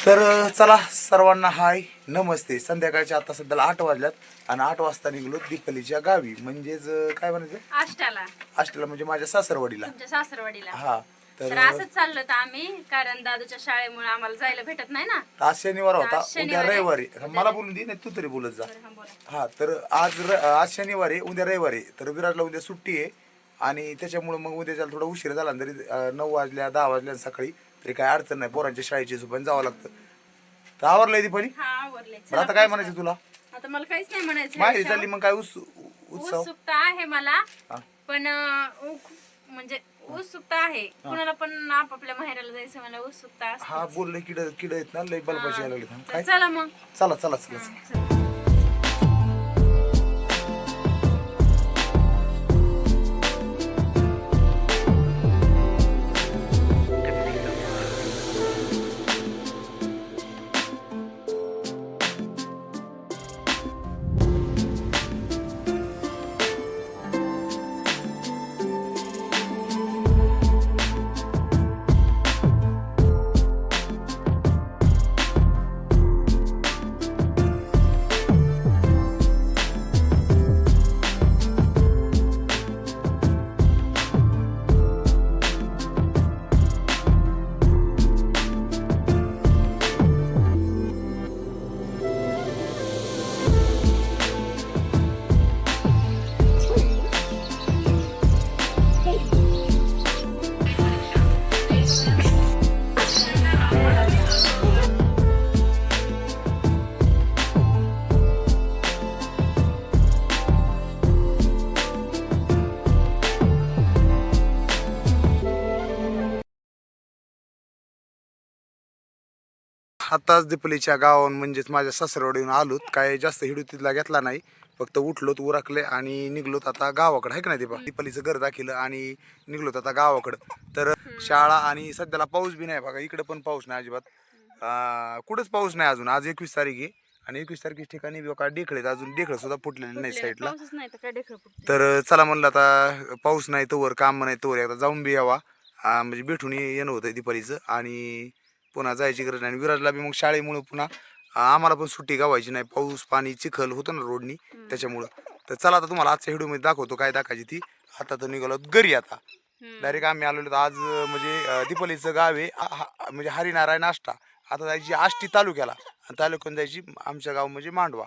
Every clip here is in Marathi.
तर चला सर्वांना हाय नमस्ते. संध्याकाळचे आता सध्याला 8 वाजल्यात आणि 8 वाजता निघलो दीपलीच्या गावी, म्हणजेच काय म्हणायचं आष्टाला म्हणजे माझ्या सासरवाडीला. तुमच्या सासरवाडीला. हा तर असंच चाललं तर आम्ही, कारण दादूच्या शाळेमुळे आम्हाला जायला भेटत नाही ना. आज शनिवार होता, आज उद्या शनिवार आहे. रविवारी. मला बोलून दे नाही, तू तरी बोलत जा. बरं, हा बोला. हा तर आज शनिवार आहे, उद्या रविवार आहे. तर विराजला उद्या सुट्टी आहे आणि त्याच्यामुळे मग उद्या त्याला थोडा उशीर झाला तरी 9 वाजल्या 10 वाजल्या सकाळी तरी काय अडचण नाही. पोरांच्या शाळेची झोपायला जावं लागतं. तर आवरलंय दीपाली. हा आवरलंय. बरं आता काय म्हणायचं तुला? आता मला काहीच नाही म्हणायचं. माहिती झाली मग काय उत्सव उत्सुकता आहे मला, हा. पण म्हणजे उत्सुकता आहे कुणाला पण आपापल्या माहेराला जायचं मला उत्सुकता असते. हा बोलले किड आहेत ना लय बलबाशी यायला लागली. तर काय चला मग. चला चला चला चला. आताच दीपलीच्या गावाहून म्हणजेच माझ्या सासरवाडीहून आलोत. काय जास्त हिडू तिथला घेतला नाही, फक्त उठलोत उरकले आणि निघलोत आता गावाकडं. आहे का नाही दीपा? दीपलीचं घर दाखिलं आणि निघलोत आता गावाकडं. तर शाळा आणि सध्याला पाऊस बी नाही बघा, इकडं पण पाऊस नाही अजिबात. कुठंच पाऊस नाही अजून. आज 21 तारीख आहे आणि 21 तारखेच्या ठिकाणी बघा डेखळे अजून डेखळं सुद्धा फुटलेलं नाही साईडला. पाऊसच नाही तर काय ढेकळं फुटतं. तर चला म्हणलं आता पाऊस नाही तोवर काम नाही तोवर एकदा जाऊन बी यावा. म्हणजे भेटून येणं होतं दीपालीचं आणि पुन्हा जायची गरज नाही. विराजला बी मग शाळेमुळं पुन्हा आम्हाला पण सुट्टी गावायची नाही. पाऊस पाणी चिखल होतं ना रोडनी त्याच्यामुळं. तर चला आता तुम्हाला आजच्या व्हिडिओमध्ये दाखवतो काय दाखवायची ती. आता तर निघालो घरी. आता डायरेक्ट आम्ही आलेलो आज म्हणजे दीपालीचं गाव आहे म्हणजे हरिनारायण आष्टा. आता जायची आष्टी तालुक्याला आणि तालुक्यात जायची आमच्या गाव म्हणजे मांडवा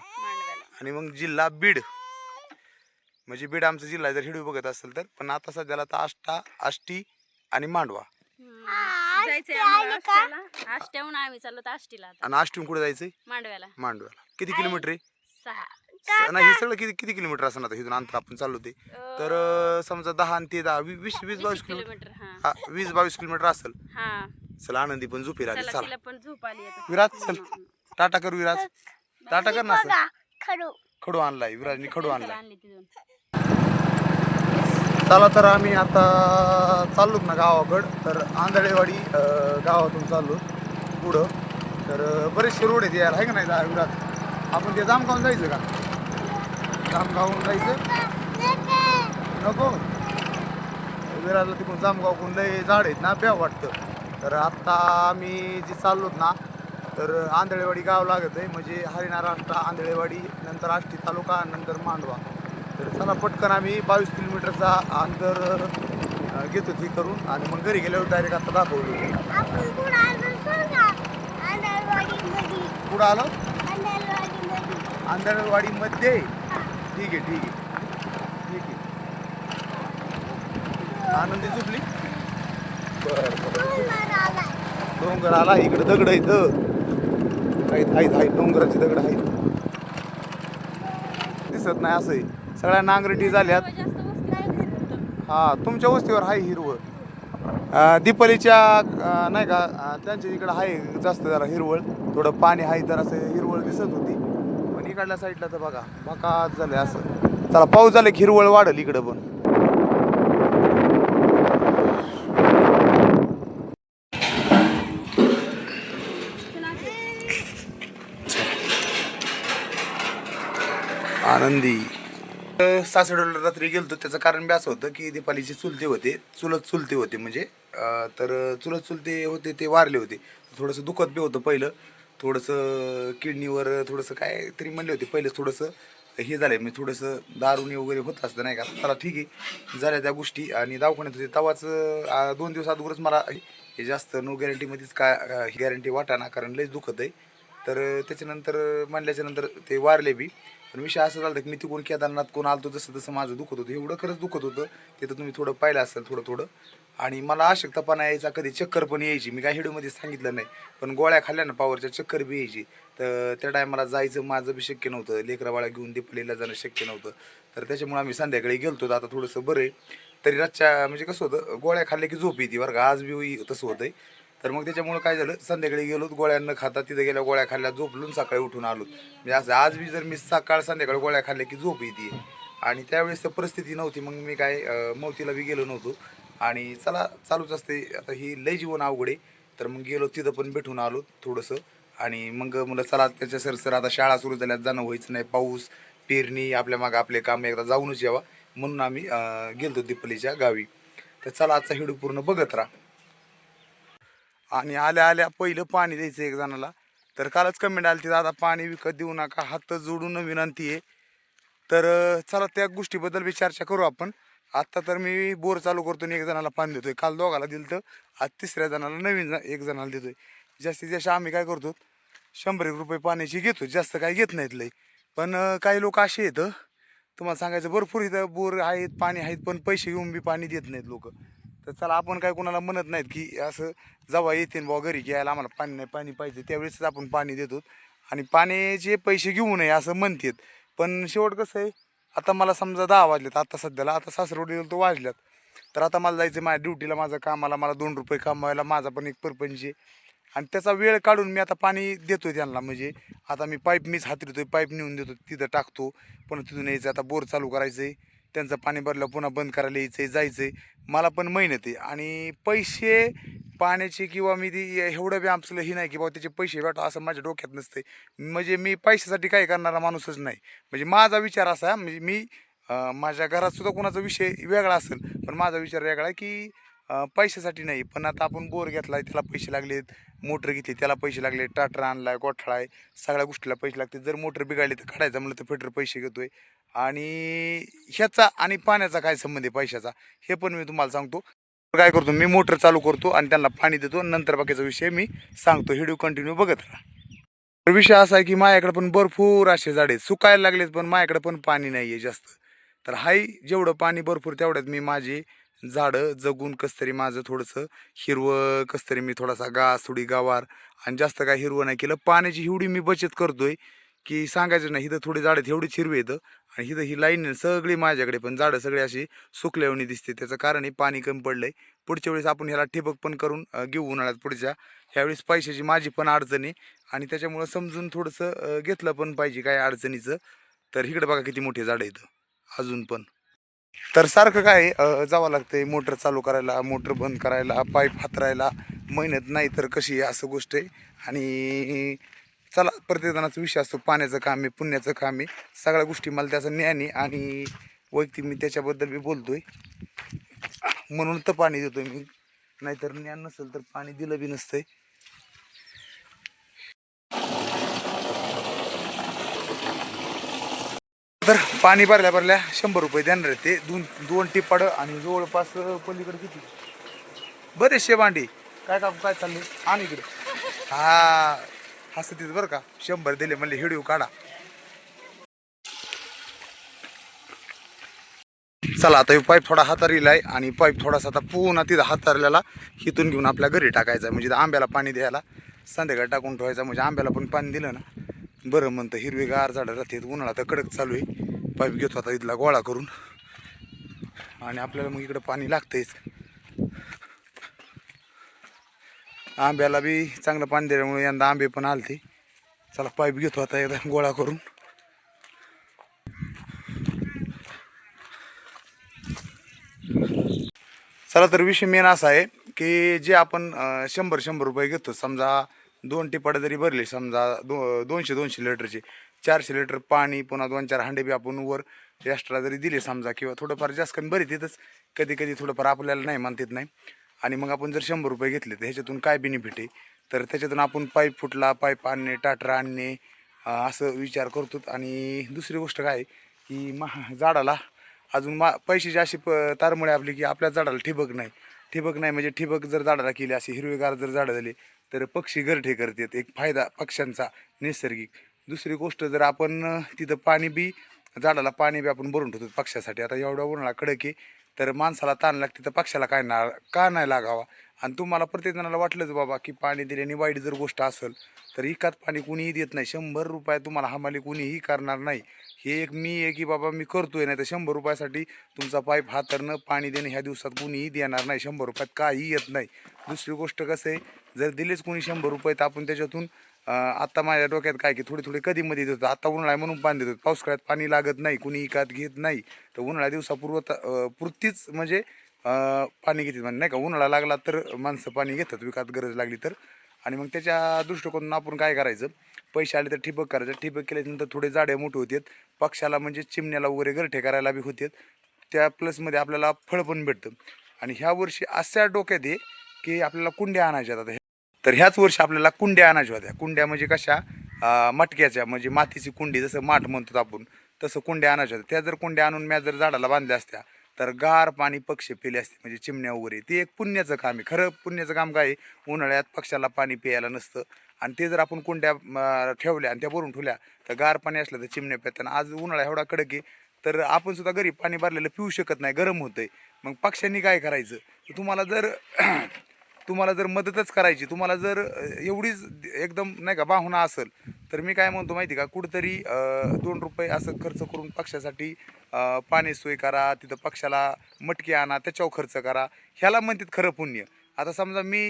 आणि मग जिल्हा बीड. म्हणजे बीड आमचा जिल्हा जर हिडू बघत असेल तर. पण आता सध्याला तर आष्टी आणि मांडवा. जायचंय आम्हाला आष्टीला. आष्ट्याहून आम्ही चाललो तर आष्टीला आता. आणि आष्टीहून कुठे जायचंय? मांडव्याला. मांडव्याला. किती किलोमीटर आहे? 6. नाही हे सगळं किती किती किलोमीटर असं आता इथून अंतर आपण चाललो ते. तर समजा 10 आणि ते 10 20 22 किलोमीटर. हा 20-22 किलोमीटर असेल. हा. चला आनंदी पण झोपी राहिली. चला चला तिला पण झोप आली आता. विराज चल टाटा कर. विराज टाटा कर ना. खडू खडू आणलाय विराजनी, खडू चला आणलाय. आणली तिथून. चला तर आम्ही आता चाललोत ना गावाकडं. तर आंधळेवाडी गावातून चाललो पुढं. तर बरेचसे रोड आहेत यायला आहे का नाही विराज? आपण ते जामगावून जायचं का? जामगावून जायचं नको. विराजला तिकडून जामगावकडून लय झाड आहेत ना, प्या वाटतं. तर आत्ता आम्ही जे चाललोत ना तर आंधळेवाडी गाव लागत आहे. म्हणजे हरिनाराष्ट्र आंधळेवाडी नंतर आष्टी तालुका नंतर मांडवा. तर चला पटकन आम्ही 22 किलोमीटरचा अंतर घेतो हे करून आणि मग घरी गेल्यावर डायरेक्ट आता दाखवलो. कुठं आलो? आंधळेवाडीमध्ये. ठीक आहे ठीक आहे ठीक आहे. आनंदी झोपली. डोंगर आला इकडे. दगड इथं आहेत डोंगराची दगड आहेत. दिसत नाही असं आहे. सगळ्या नांगरटी झाल्यात. जास्त वस्ती नाही तिथं. हा तुमच्या वस्तीवर आहे हिरवळ. दीपालीच्या नाही का त्यांच्या इकडं आहे जास्त जरा हिरवळ. थोडं पाणी आहे तर असं हिरवळ दिसत होती. पण इकडल्या साईडला तर बघा भकास झालंय असं. चला पाऊस झालं की हिरवळ वाढल इकडं पण. आनंदी सासवडला रात्री गेलतो. त्याचं कारण बी असं होतं की दीपालीचे चुलते होते म्हणजे तर चुलत चुलते होते ते वारले होते. थोडंसं दुखत बी होतं पहिलं, थोडंसं किडनीवर थोडंसं काय तरी म्हणले होते पहिलं, थोडंसं हे झालंय म्हणजे थोडंसं दारुनी वगैरे होत असतं नाही का. चला ठीक आहे, झाल्या त्या गोष्टी आणि दवाखान्यात होते तेव्हाच 2 दिवस अगोदरच मला हे जास्त नो गॅरंटीमध्येच काय गॅरंटी वाटाना, कारण लयच दुखत आहे. तर त्याच्यानंतर म्हणल्याच्या नंतर ते वारले बी. पण विषय असं झाला की मी तिकडून केदारनाथ कोण आलतो तसं तसं माझं दुखत होतं, एवढं खरंच दुखत होतं तिथं, तुम्ही थोडं पाहिलं असेल थोडं थोडं. आणि मला अशक्तपणा यायचा, कधी चक्कर पण यायची, मी काय व्हिडिओमध्ये सांगितलं नाही, पण गोळ्या खाल्ल्या ना पावरच्या चक्कर बी यायची. तर त्या टायमाला जायचं माझं बी शक्य नव्हतं, लेकराबाळा घेऊन दीपालीला जाणं शक्य नव्हतं. तर त्याच्यामुळे आम्ही संध्याकाळी गेलतो. तर आता थोडंसं बरं आहे तरी. रातच्या म्हणजे कसं होतं, गोळ्या खाल्ल्या की झोप येते बरं का, आज बी तसं होतंय. तर मग त्याच्यामुळं काय झालं, संध्याकाळी गेलो गोळ्या न खाता, तिथं गेल्या गोळ्या खाल्ल्या, झोपलून सकाळी उठून आलो. म्हणजे असं आज बी जर मी सकाळ संध्याकाळी गोळ्या खाल्ल्या की झोप येते. आणि त्यावेळेस तर परिस्थिती नव्हती, मग मी काय मौतीला बी गेलो नव्हतो. आणि चला चालूच असते, आता ही लय जीवन अवघड आहे. तर मग गेलो तिथं पण भेटून आलो थोडंसं. आणि मग मुलं चला त्याच्या सर आता शाळा सुरू झाल्यात, जाणं व्हायचं नाही, पाऊस पेरणी आपल्या मागं आपले काम एकदा जाऊनच यावा, म्हणून आम्ही गेलतो दीपालीच्या गावी. तर चला आजचा व्हिडिओ पूर्ण बघत राहा. आणि आल्या आल्या पहिलं पाणी द्यायचं एक जणाला. तर कालच कमेंट आली ती, दादा पाणी विकत देऊ नका, हात जोडून विनंती आहे. तर चला त्या गोष्टीबद्दल बी चर्चा करू आपण. आत्ता तर मी बोर चालू करतो आणि एक जणाला पाणी देतोय, काल दोघाला दिलं तर आज तिसऱ्या जणाला एक जणाला देतोय. जास्तीत जास्त आम्ही काय करतो, 100 रुपये पाण्याची घेतो, जास्त काही घेत नाहीत लय. पण काही लोक असे आहेत, तुम्हाला सांगायचं भरपूर इथं बोर आहेत पाणी आहेत, पण पैसे घेऊन बी पाणी देत नाहीत लोक. तर चला आपण काय कोणाला म्हणत नाहीत की असं जेव्हा येतील बुवा घरी घ्यायला आम्हाला पाणी नाही, पाणी पाहिजे, त्यावेळेसच आपण पाणी देतो. आणि पाण्याचे पैसे घेऊ नये असं म्हणतात. पण शेवट कसं आहे, आता मला समजा 10 वाजलेत, आता सध्याला आता सासरवडीला तो वाजल्यात. तर आता मला जायचं माझ्या ड्युटीला, माझं कामाला, मला 2 रुपये कमवायला, माझा पण एक परपंच आहे. आणि त्याचा वेळ काढून मी आता पाणी देतोय त्यांना. म्हणजे आता मी पाईप मीच हातरतोय, पाईप नेऊन देतो, तिथं टाकतो, पुन्हा तिथून यायचं, आता बोर चालू करायचं आहे, त्यांचं पाणी भरलं पुन्हा बंद करायला यायचं आहे, जायचं आहे. मला पण मेहनत आहे आणि पैसे पाण्याचे किंवा मी ती एवढं बी आमचं ही नाही की बाबा त्याचे पैसे भेटा असं माझ्या डोक्यात नसते. म्हणजे मी पैशासाठी काय करणारा माणूसच नाही. म्हणजे माझा विचार असा, म्हणजे मी माझ्या घरात सुद्धा कोणाचा विषय वेगळा असेल, पण माझा विचार वेगळा आहे की पैशासाठी नाही. पण आता आपण बोर घेतला आहे त्याला पैसे लागलेत, मोटर घेतली त्याला पैसे लागले, टाटर आणला आहे, गोठळा आहे, सगळ्या गोष्टीला पैसे लागते. जर मोटर बिघडली तर काढायचं म्हणलं तर फिटर पैसे घेतोय. आणि ह्याचा आणि पाण्याचा काय संबंध आहे पैशाचा, हे पण मी तुम्हाला सांगतो. काय करतो मी, मोटर चालू करतो आणि त्यांना पाणी देतो, नंतर बाकीचा विषय मी सांगतो. व्हिडिओ कंटिन्यू बघत राहा. तर विषय असा आहे की माझ्याकडे पण भरपूर असे झाडे सुकायला लागलेत, पण माझ्याकडे पण पाणी नाही आहे जास्त. तर हाय जेवढं पाणी भरपूर तेवढ्यात मी माझी झाडं जगून कसं तरी माझं थोडंसं हिरवं, कसं तरी मी थोडासा घास, थोडी गवार, आणि जास्त काय हिरवं नाही केलं. पाण्याची एवढी मी बचत करतोय की सांगायचं नाही. इथं थोडी झाडं एवढीच हिरवी येतं आणि इथं ही लाईन सगळी माझ्याकडे, पण झाडं सगळी अशी सुकल्यावणी दिसते. त्याचं कारण आहे पाणी कमी पडलंय. पुढच्या वेळेस आपण ह्याला ठिबक पण करून घेऊ उन्हाळ्यात पुढच्या. ह्यावेळेस पैशाची माझी पण अडचण आहे आणि त्याच्यामुळं समजून थोडंसं घेतलं पण पाहिजे काय अडचणीचं. तर इकडे बघा किती मोठी झाडं आहेत अजून पण. तर सारखं काय जावं लागतंय मोटर चालू करायला, मोटर बंद करायला, पाईप हातरायला, मेहनत नाही तर कशी आहे असं गोष्ट आहे. आणि चला प्रत्येकजणाचा विषय असतो, पाण्याचं काम आहे, पुण्याचं काम आहे, सगळ्या गोष्टी मला त्याचं ज्ञान आहे आणि वैयक्तिक मी त्याच्याबद्दल बी बोलतोय, म्हणून तर पाणी देतोय मी. नाहीतर ज्ञान नसेल तर पाणी दिलं बी नसतंय. तर पाणी भरल्या 100 रुपये देणार आहे ते, दोन टिपाडं आणि जवळपास पलीकडे किती बरेचशे भांडी. काय का काय चाललंय आणि इकडे हा हसत बरं का, 100 दिले म्हणले व्हिडिओ काढा. चला आता पाईप थोडा हातारीला आहे आणि पाईप थोडासा आता पुन्हा तिथं हातारलेला हिथून घेऊन आपल्या घरी टाकायचा आहे. म्हणजे आंब्याला पाणी द्यायला संध्याकाळी टाकून ठेवायचं, म्हणजे आंब्याला पण पाणी दिलं ना बरं म्हणतं. हिरवीगार झाडं राहते, उन्हाळा तर कडक चालू आहे. पाईप घेतो आता इथला गोळा करून आणि आपल्याला मग इकडं पाणी लागतंयच. आंब्याला बी चांगलं पाणी दिल्यामुळे यंदा आंबे पण आलते. चला पाईप घेतो आता एकदा गोळा करून. चला तर विषय मेन असा आहे की जे आपण 100 रुपये घेतो, समजा 2 टिपाडे जरी भरले, समजा 200 लिटरचे 400 लिटर पाणी, पुन्हा 2-4 हांडे बी आपण वर एक्स्ट्रा जरी दिले समजा किंवा थोडंफार जास्त कमी बरे तिथंच कधी कधी थोडंफार आपल्याला नाही मानतात नाही. आणि मग आपण जर 100 रुपये घेतले तर ह्याच्यातून काय बेनिफिट आहे, तर त्याच्यातून आपण पाईप फुटला पाईप आणणे टाटर आणणे असं विचार करतो. आणि दुसरी गोष्ट काय की झाडाला अजून पैशाची अशी तारमुळे आपली की आपल्या झाडाला ठिबक नाही म्हणजे ठिबक जर झाडाला केली अशी हिरवेगार जर झाडं झाली तर पक्षी घरटे करतात, एक फायदा पक्ष्यांचा नैसर्गिक. दुसरी गोष्ट जर आपण तिथं झाडाला पाणी बी आपण भरून ठेवतो पक्ष्यासाठी. आता एवढा उन्हाळा कडक आहे तर माणसाला ताण लागते तर पक्षाला का नाही लागावा. आणि तुम्हाला प्रत्येक जणाला वाटलंच बाबा की पाणी दिल्याने वाईट जर गोष्ट असेल तर इकात पाणी कुणीही देत नाही. 100 रुपये तुम्हाला हमाली कुणीही करणार नाही. हे एक मी आहे की बाबा मी करतोय, नाही तर 100 रुपयासाठी तुमचा पाईप हातरणं पाणी देणं ह्या दिवसात कुणीही देणार नाही. 100 रुपयात काही येत नाही. दुसरी गोष्ट कसं आहे, जर दिलेच कोणी 100 रुपये तर आपण त्याच्यातून आत्ता माझ्या डोक्यात काय की थोडे कधी मध्ये देतो. आता उन्हाळा म्हणून पाणी देतो, पावसाळ्यात पाणी लागत नाही, कुणी इकात घेत नाही. तर उन्हाळ्या पुरतीच म्हणजे पाणी घेतात म्हणजे नाही का. उन्हाळा लागला तर माणसं पाणी घेतात विकत गरज लागली तर. आणि मग त्याच्या दृष्टिकोनातून आपण काय करायचं, पैसे आले तर ठिबक करायचं. ठिबक केल्यानंतर थोडे झाडे मोठे होतात, पक्षाला म्हणजे चिमण्याला वगैरे घरटे करायला बी होतात. त्या प्लसमध्ये आपल्याला फळ पण भेटतं. आणि ह्या वर्षी अशा डोक्यात आहे की आपल्याला कुंड्या आणायच्या आता. तर ह्याच वर्षी आपल्याला कुंड्या आणायच्या होत्या. कुंड्या म्हणजे कशा, मटक्याच्या म्हणजे मातीची कुंडी जसं माठ म्हणतो आपण तसं कुंड्या आणायच्या होत्या. त्या जर कुंड्या आणून म्या जर झाडाला बांधल्या असत्या तर गार पाणी पक्षी पिले असते म्हणजे चिमण्या वगैरे. ते एक पुण्याचं काम आहे. खरं पुण्याचं काम काय आहे, उन्हाळ्यात पक्ष्याला पाणी प्यायला नसतं आणि ते जर आपण कुंड्या ठेवल्या आणि त्या भरून ठेवल्या तर गार पाणी असलं तर चिमण्या पितात. आज उन्हाळा एवढा कडक आहे तर आपण सुद्धा घरी पाणी भरलेलं पिऊ शकत नाही, गरम होतंय. मग पक्ष्यांनी काय करायचं, तुम्हाला जर मदतच करायची, तुम्हाला जर एवढीच एकदम नाही का बाहुना असेल तर मी काय म्हणतो माहिती का, कुठंतरी 2 रुपये असं खर्च करून पक्षासाठी पाणी सोय करा, तिथं पक्षाला मटकी आणा, त्याच्यावर खर्च करा. ह्याला म्हणतात खरं पुण्य. आता समजा मी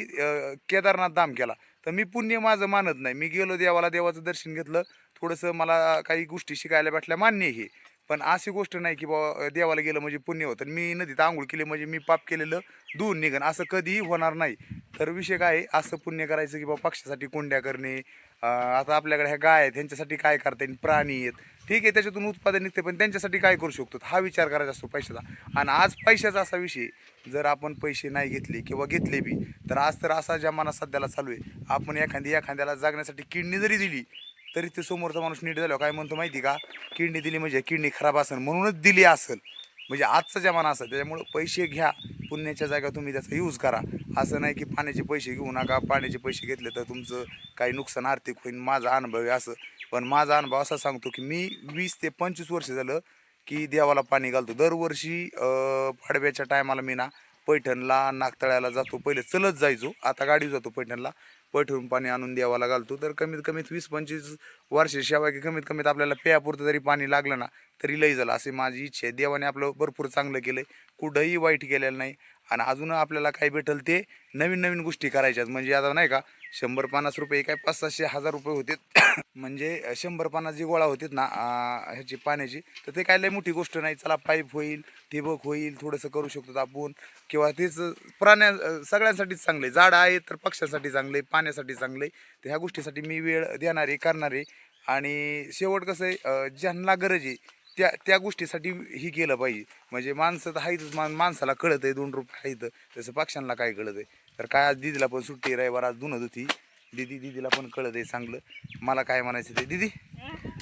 केदारनाथ धाम केला तर मी पुण्य माझं मानत नाही. मी गेलो देवाला, देवाचं दर्शन घेतलं, थोडंसं मला काही गोष्टी शिकायला भेटल्या, मान्य आहे. पण अशी गोष्ट नाही की बाबा देवाला गेलं म्हणजे पुण्य होतं, मी नदीत आंघोळ केली म्हणजे मी पाप केलेलं धुवून निघन, असं कधीही होणार नाही. तर विषय काय आहे, असं पुण्य करायचं की बाबा पक्षासाठी कोंड्या करणे. आता आपल्याकडे ह्या गाय आहेत त्यांच्यासाठी काय करता येईल, प्राणी आहेत ठीक आहे त्याच्यातून उत्पादन निघते, पण त्यांच्यासाठी काय करू शकतो हा विचार करायचा असतो पैशाचा. आणि आज पैशाचा असा विषय, जर आपण पैसे नाही घेतले किंवा घेतले बी तर आज तर असा जमाना सध्याला चालू आहे, आपण एखाद्याला जगण्यासाठी किडनी जरी दिली तरी ते समोरचा माणूस नीट झाल्यावर काय म्हणतो माहिती का, किडनी दिली म्हणजे किडनी खराब असेल म्हणूनच दिली असेल. म्हणजे आजचा जमाना असेल त्याच्यामुळं पैसे घ्या, पुण्याच्या जागा तुम्ही त्याचा यूज करा. असं नाही की पाण्याचे पैसे घेऊ नका, पाण्याचे पैसे घेतले तर तुमचं काही नुकसान आर्थिक होईल. माझा अनुभव आहे असं. पण माझा अनुभव असा सांगतो की मी 20 ते 25 वर्ष झालं की देवाला पाणी घालतो दरवर्षी. पाडव्याच्या टायमाला मी ना पैठणला नागतळ्याला जातो, पहिले चलत जायचो, आता गाडीवर जातो पैठणला. पैठणून पाणी आणून देवाला घालतो. तर कमीत कमीत 20-25 वर्ष शिवाय की कमीत कमीत आपल्याला पेयापुरतं जरी पाणी लागलं ना तरी लई झालं, अशी माझी इच्छा आहे. देवाने आपलं भरपूर चांगलं केलं आहे, कुठंही वाईट केलेलं नाही. आणि अजून आपल्याला काय भेटेल ते नवीन नवीन गोष्टी करायच्यात. म्हणजे आता नाही का 100-50 रुपये काय 500-600 रुपये होते म्हणजे 100-50 जी गोळा होतात ना ह्याची पाण्याची, तर ते काय लई मोठी गोष्ट नाही. चला पाईप होईल, ठिबक होईल, थोडंसं करू शकतो आपण. किंवा तेच सगळ्यांसाठीच चांगलं आहे. झाडं आहे तर पक्ष्यांसाठी चांगलं आहे, पाण्यासाठी चांगलं आहे. तर ह्या गोष्टीसाठी मी वेळ देणार आहे, करणार आहे. आणि शेवट कसं आहे, ज्यांना गरज आहे त्या गोष्टीसाठी ही केलं पाहिजे. म्हणजे माणसं तर आहेतच, माणसाला कळत आहे 2 रुपये आहेत, तसं पक्ष्यांना काय कळत आहे. तर काय आज दिदीला पण सुट्टी रविवार, आज धुणं धुती दीदीला पण कळत आहे चांगलं. मला काय म्हणायचं ते दीदी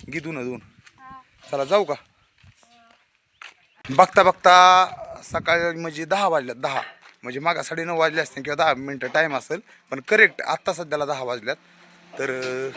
घे धुणं. चला जाऊ का. बघता बघता सकाळी म्हणजे 10 वाजल्यात. 10 म्हणजे मागा 9:30 वाजले असते किंवा 10 मिनटं टाईम असेल, पण करेक्ट आत्ता सध्याला 10 वाजल्यात. तर